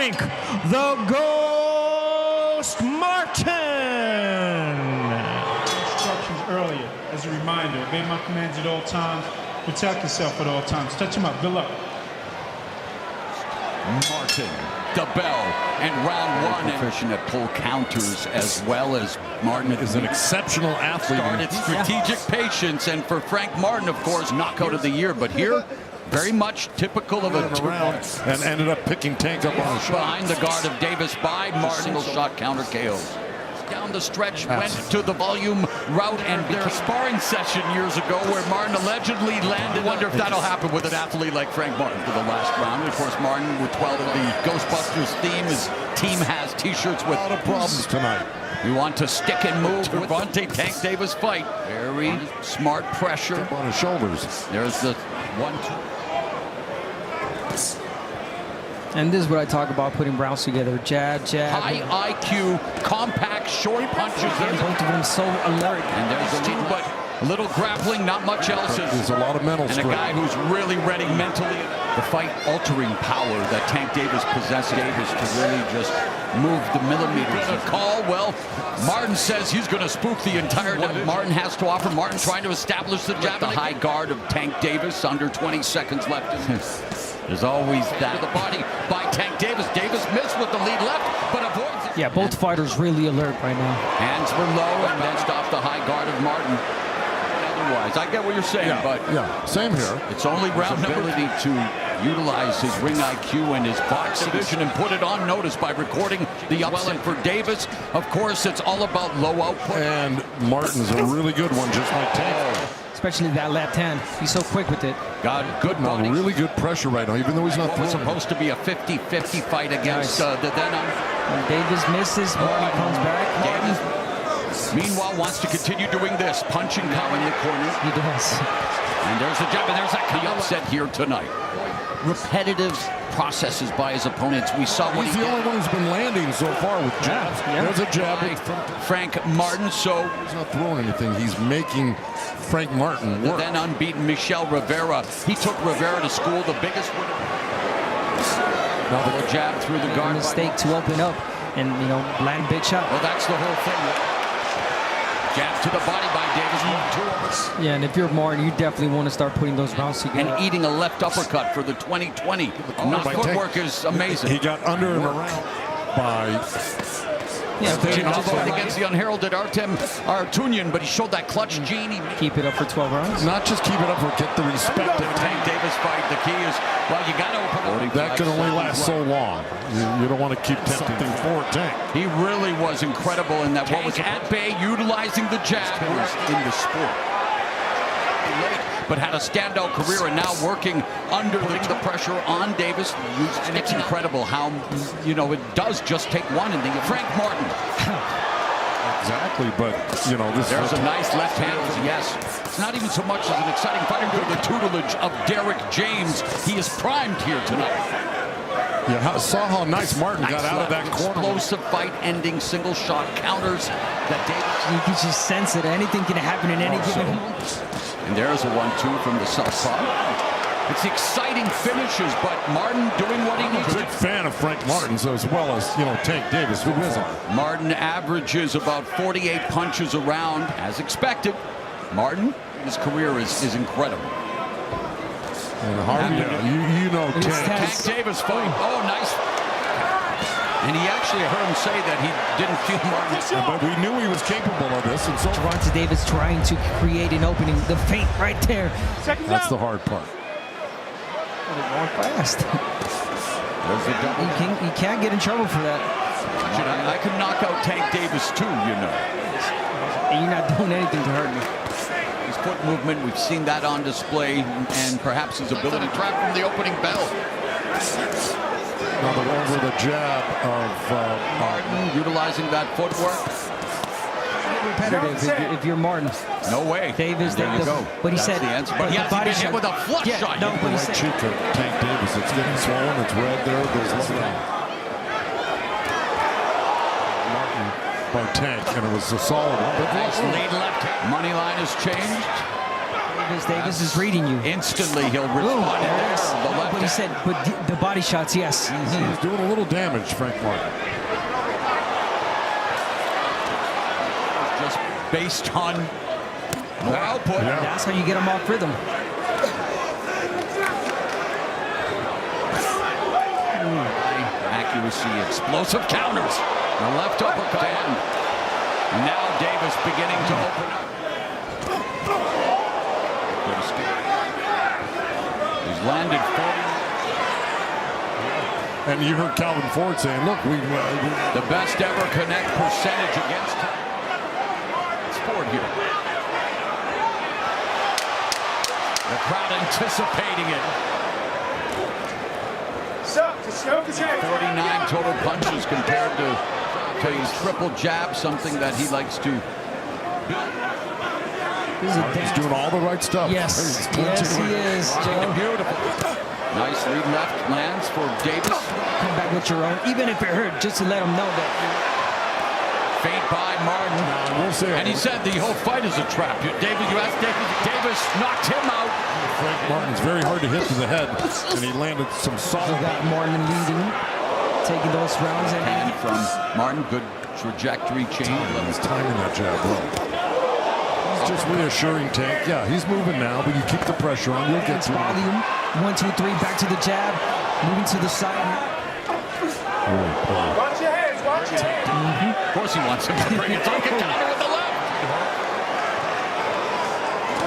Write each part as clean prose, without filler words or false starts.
Frank the Ghost Martin. Instructions earlier as a reminder. Obey my commands at all times. Protect yourself at all times. Touch him up. Good luck. Martin, the bell, and round one. Proficient at pull counters as well as Martin is an exceptional athlete. Started strategic patience, and for Frank Martin, of course, knockout of the year. But here, very much typical of a around and ended up picking Tank up on the shot. Behind the guard of Davis by Martin. Single shot counter KOs. Down the stretch, went to the volume route, and their sparring session years ago where Martin allegedly landed. Wonder if that'll happen with an athlete like Frank Martin for the last round. Of course, Martin with 12 of the Ghostbusters theme. His team has t-shirts with a lot of problems tonight. We want to stick and move. Gervonta Tank Davis fight. Very smart pressure on his shoulders. There's the 1-2. And this is what I talk about, putting rounds together. Jab, jab. High IQ, compact, short punches. Both of them so alert. And there's a little, but a little grappling, not much else. There's a lot of mental strength. And a guy who's really ready mentally. The fight-altering power that Tank Davis possesses. Davis to really just move the millimeters. The call, well, Martin says he's going to spook the entire night. Martin has to offer. Martin trying to establish the jab. The high guard of Tank Davis, under 20 seconds left. There's always that. The body by Tank Davis. Davis missed with the lead left, but avoids it. Yeah, both fighters really alert right now. Hands were low and then stopped the high guard of Martin. Otherwise, I get what you're saying, but same here. It's only round ability to utilize his ring IQ and his boxing vision and put it on notice by recording the upset for Davis. Of course, it's all about low output. And Martin's a really good one, just like Tank. Especially that left hand. He's so quick with it. Got good body. Really good pressure right now, even though he's not throwing. It was supposed to be a 50-50 fight against the When Davis misses, Martin comes back. Davis, meanwhile, wants to continue doing this. Punching Cow in the corner. He does. And there's the jab, and there's that the upset here tonight. Repetitive processes by his opponents. We saw what he's the only one who's been landing so far with jabs. There's a jab from Frank Martin, so he's not throwing anything. He's making Frank Martin work. The then unbeaten Michel Rivera. He took Rivera to school, the biggest winner. Now the jab through the guard. Mistake to open up and, you know, land big shot. Well, that's the whole thing. Jab to the body by Davis. 1-2. Yeah, and if you're Martin, you definitely want to start putting those rounds together. And eating a left uppercut for the 2020. Footwork is amazing. He got under and around by... against the unheralded Artem Artunian, but he showed that clutch gene. Keep it up for 12 rounds. Not just keep it up, but get the respect of Tank Davis fight. The key is, well, you got to open up. That can only last so long. You don't want to keep tempting for Tank. He really was incredible in that. Tank what was at bay, utilizing the jab in the sport. But had a standout career and now working under the pressure on Davis. And it's incredible how, you know, it does just take one in the Frank Martin. Exactly, but, you know, there's a nice left hand. Yes. It's not even so much as an exciting fight under the tutelage of Derek James. He is primed here tonight. Yeah, saw how nice Martin got out of that corner. Explosive fight-ending single shot counters that Davis. You can just sense it. Anything can happen in any given moment. And there's a 1-2 from the southpaw. It's exciting finishes, but Martin doing what he needs. I'm a big fan of Frank Martin, so as well as, you know, Tank Davis. Who isn't? Martin averages about 48 punches around, as expected. Martin, his career is incredible. And you know Tank Davis fight. Oh, nice. And he actually heard him say that he didn't feel Martin. But we knew he was capable of this. And so Gervonta Davis trying to create an opening. The feint right there. That's the hard part. They're going fast. There's the double. You can't get in trouble for that. I could knock out Tank Davis too, you know. And you're not doing anything to hurt me. His foot movement, we've seen that on display, and perhaps his ability to trap from the opening bell. Now the one with the jab of Martin utilizing that footwork. Repetitive if you're Martin. No way. Davis, there you go. But he That's said, the answer. But he has been hit with a flush shot. No, but he right said, cheek of Tank Davis. It's getting swollen. It's red there. There's Martin by Tank, and it was a solid one. But lead left. Money line has changed. Davis is reading you. Instantly, he'll Ooh, respond. there it is. The left But he said, but the body shots, yes. He's doing a little damage, Frank Martin. just based on more output. Yeah. That's how you get him off rhythm. Accuracy, explosive counters. The left uppercut. And now Davis beginning to open up. He's landed 40. And you heard Calvin Ford saying, look, we The best ever connect percentage against Ford here. The crowd anticipating it. 49 total punches compared to his triple jab, something that he likes to. he's doing all the right stuff. Yes, yes, he is, Joe. Beautiful. Nice lead left lands for Davis. Come back with your own, even if it hurt, just to let him know that. Feint by Martin. We'll see. And he said the whole fight is a trap. You asked Davis knocked him out. Frank Martin's very hard to hit to the head, and he landed some solid. We got Martin leading, taking those rounds. And from Martin, good trajectory change. He's timing that jab well. He's just reassuring Tank. Yeah, he's moving now, but you keep the pressure on. You'll get to him. Volume. 1, 2, 3, back to the jab, moving to the side. Watch your hands, watch your hands. Of course he wants him to bring it. Take it down with the left.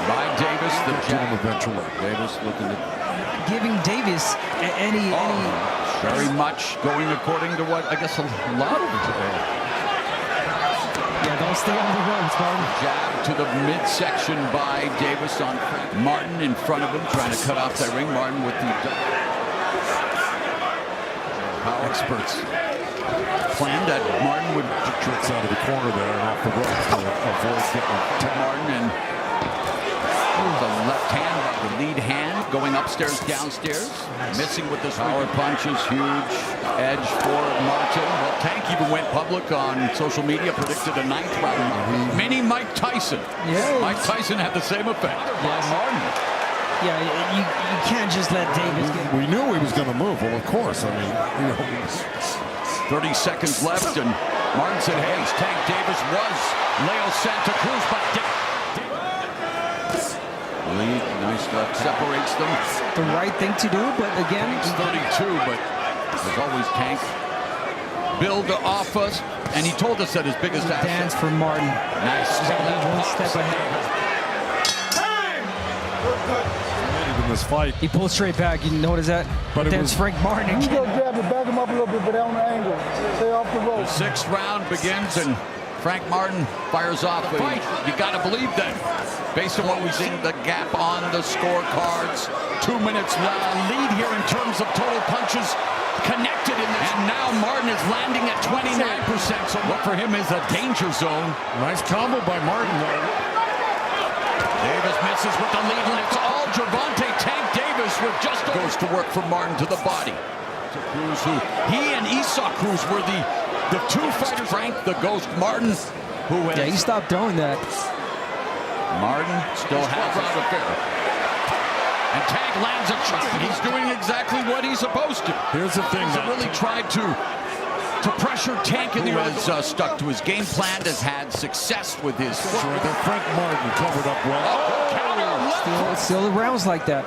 By Davis, the jab eventually. Davis looking to Giving Davis any. very much going according to what I guess a lot of it. Yeah, don't stay on the ropes, Martin. Jab to the midsection by Davis on Martin in front of him, trying to cut off that ring. Martin with the power experts planned that Martin would Tricks out of the corner there and off the ropes to avoid getting Martin and the left hand, the lead hand, going upstairs, downstairs, missing with this power punches, huge edge for Martin. Well, Tank even went public on social media, predicted a 9th round. Mini Mike Tyson. Yeah. Mike Tyson had the same effect by Martin. Yeah, you can't just let Davis get. We knew he was going to move. Well, of course. I mean, 30 seconds left, and Martin said, hey, Tank Davis was Leo Santa Cruz, but lead, nice left, separates them. The right thing to do, but again, Tank's 32, but there's always Tank. Build off us, and he told us that his biggest asset. dance for Martin. Nice. One step ahead. in this fight. He pulled straight back. You notice that? But it then was- it's Frank Martin You again. go grab it, back him up a little bit, but on the angle. Stay off the rope. The 6th round begins, and Frank Martin fires off the fight. You got to believe that, based on what we've seen, the gap on the scorecards. 2 minutes left. Lead here in terms of total punches connected in this. And now Martin is landing at 29%. So what for him is a danger zone. Nice combo by Martin, though. Davis misses with the lead, and it's all Gervonta. Tank Davis with just goes to work for Martin to the body. To Cruz, who he and Esau Cruz were the two fighters. Frank the Ghost Martin, who has Yeah, he stopped throwing that. Martin still has round affair. And Tank lands a shot. He's doing exactly what he's supposed to. Here's the thing, He's that really tried to pressure Tank in the has stuck to his game plan, has had success with his Sure, that Frank Martin covered up well. Still rounds like that.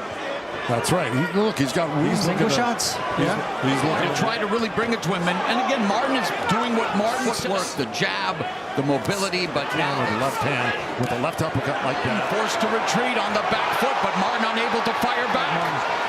That's right. He's got Single looking shots. Yeah. He's And looking try to really bring it to him. And again, Martin is doing what Martin works, the jab, the mobility, but now with the left hand with the left uppercut like that. forced to retreat on the back foot, but Martin unable to fire back.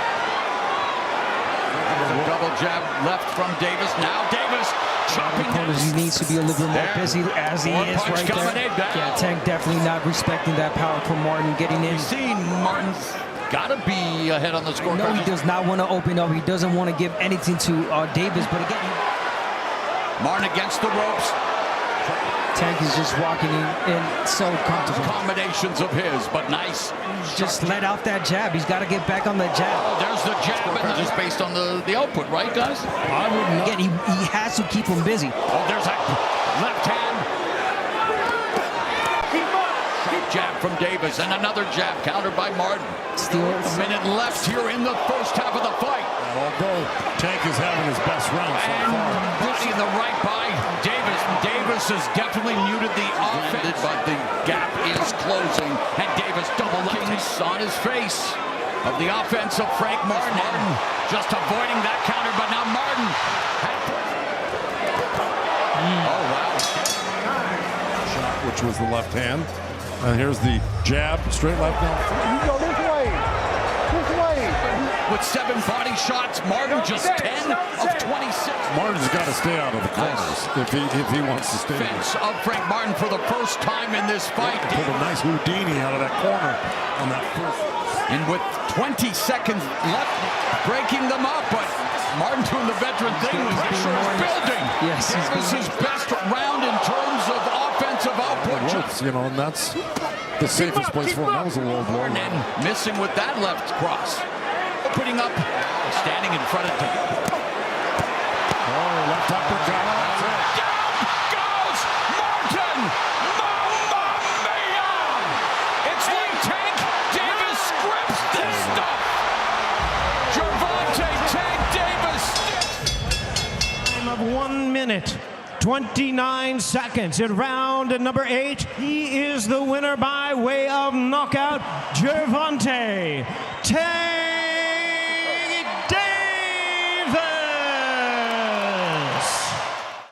Double jab left from Davis. Now Davis chopping down. He needs to be a little bit more There. busy as he More is punch right coming there. in now. Yeah, Tank definitely not respecting that power from Martin getting in. We've seen Martin's got to be ahead on the scorecard. No, he does not want to open up. He doesn't want to give anything to Davis. But again, Martin against the ropes. Tank is just walking in so comfortable. Combinations of his, but nice. Just let out that jab. He's got to get back on the jab. Oh, there's the jab, and just based on the output, right, guys? I would not. Again, he has to keep him busy. Oh, there's a left hand. Jab from Davis, and another jab countered by Martin. Still A minute left here in the first half of the fight. Although Tank is having his best round so And far. body in the right by Davis. Davis has definitely muted the offense, but the gap is closing, and Davis double left on his face of the offense of Frank Martin. Martin just avoiding that counter, but now Martin. Oh, wow. Shot, which was the left hand. And here's the jab, straight left now. You go this way. This way. With 7 body shots, Martin just 10 of 26. Martin's got to stay out of the corners if he wants to stay there. Defense of Frank Martin for the first time in this fight. Pulled a nice Houdini out of that corner on that first. And with 20 seconds left, breaking them up, but Martin doing the veteran thing. Pressure is building. Yes, This is his best round in terms of offensive output. Ropes, you know, and that's the safest place for him. That was a low blow. And then missing with that left cross. Opening up, standing in front of him. Oh, left uppercut. That's it. Down goes Martin! Mamma mia! It's like Tank Davis scripts this stuff. Gervonta Tank Davis. Time of 1 minute, 29 seconds in round number 8. He is the winner by way of knockout, Gervonta Tank